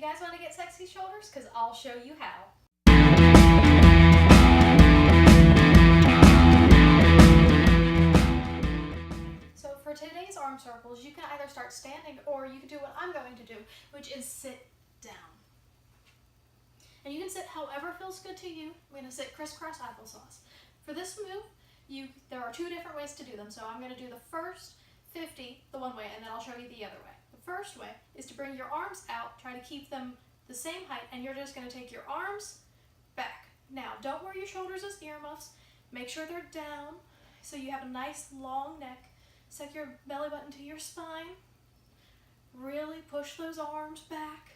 guys want to get sexy shoulders? Because I'll show you how. So for today's arm circles, you can either start standing or you can do what I'm going to do, which is sit down. And you can sit however feels good to you. I'm going to sit crisscross applesauce. For this move, there are two different ways to do them. So I'm going to do the first 50 the one way, and then I'll show you the other way. The first way is to bring your arms out, try to keep them the same height, and you're just going to take your arms back. Now, don't wear your shoulders as earmuffs. Make sure they're down so you have a nice long neck. Set your belly button to your spine. Really push those arms back.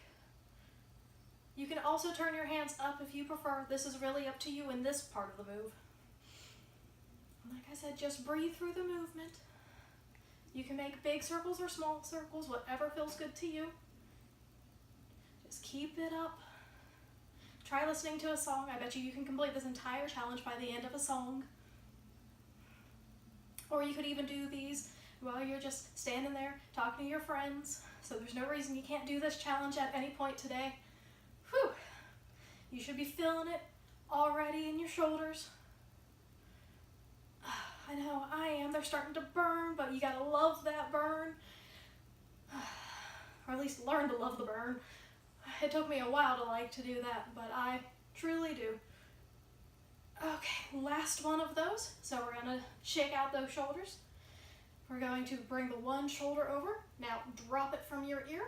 You can also turn your hands up if you prefer. This is really up to you in this part of the move. Like I said, just breathe through the movement. You can make big circles or small circles, whatever feels good to you. Just keep it up. Try listening to a song. I bet you can complete this entire challenge by the end of a song. Or you could even do these while you're just standing there talking to your friends. So there's no reason you can't do this challenge at any point today. Whew. You should be feeling it already in your shoulders. I know, I am. They're starting to burn, but you gotta love that burn. Or at least learn to love the burn. It took me a while to do that, but I truly do. Okay, last one of those. So we're gonna shake out those shoulders. We're going to bring the one shoulder over. Now drop it from your ear.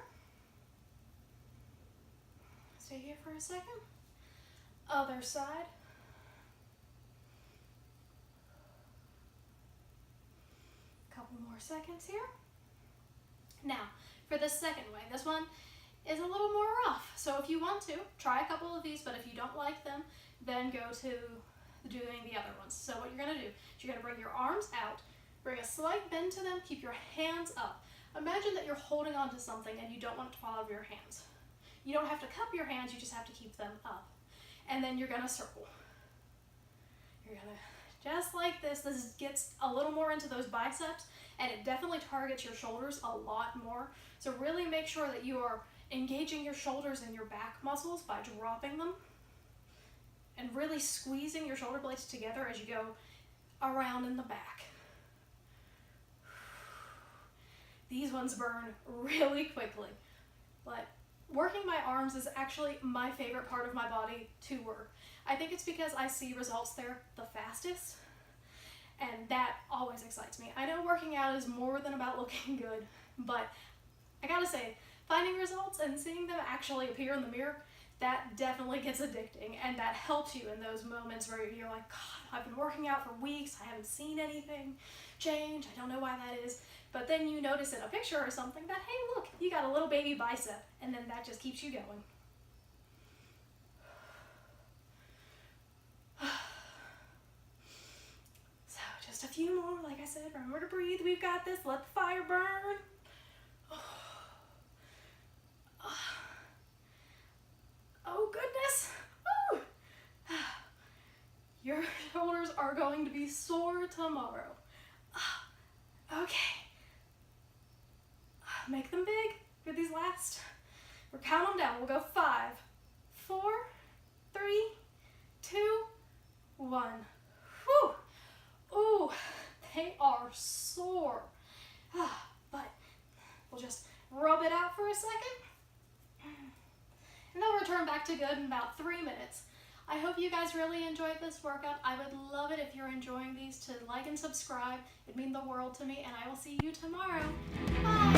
Stay here for a second. Other side. Couple more seconds here. Now, for the second way, this one is a little more rough. So if you want to, try a couple of these, but if you don't like them, then go to doing the other ones. So what you're gonna do is you're gonna bring your arms out, bring a slight bend to them, keep your hands up. Imagine that you're holding onto something and you don't want it to fall out of your hands. You don't have to cup your hands, you just have to keep them up. And then you're gonna circle. You're gonna, just like this gets a little more into those biceps, and it definitely targets your shoulders a lot more. So really make sure that you are engaging your shoulders and your back muscles by dropping them and really squeezing your shoulder blades together as you go around in the back. These ones burn really quickly, but working my arms is actually my favorite part of my body to work. I think it's because I see results there the fastest, and that always excites me. I know working out is more than about looking good, but I gotta say, finding results and seeing them actually appear in the mirror, that definitely gets addicting, and that helps you in those moments where you're like, God, I've been working out for weeks, I haven't seen anything change, I don't know why that is. But then you notice in a picture or something that, hey, look, you got a little baby bicep, and then that just keeps you going. So just a few more, like I said, remember to breathe, we've got this, let the fire burn. Oh goodness, Woo. Your shoulders are going to be sore tomorrow. Okay. Make them big for these last. We'll count them down. We'll go 5, 4, 3, 2, 1. Whew. Ooh, they are sore. But we'll just rub it out for a second. And then we'll return back to good in about 3 minutes. I hope you guys really enjoyed this workout. I would love it if you're enjoying these to like and subscribe. It'd mean the world to me, and I will see you tomorrow. Bye!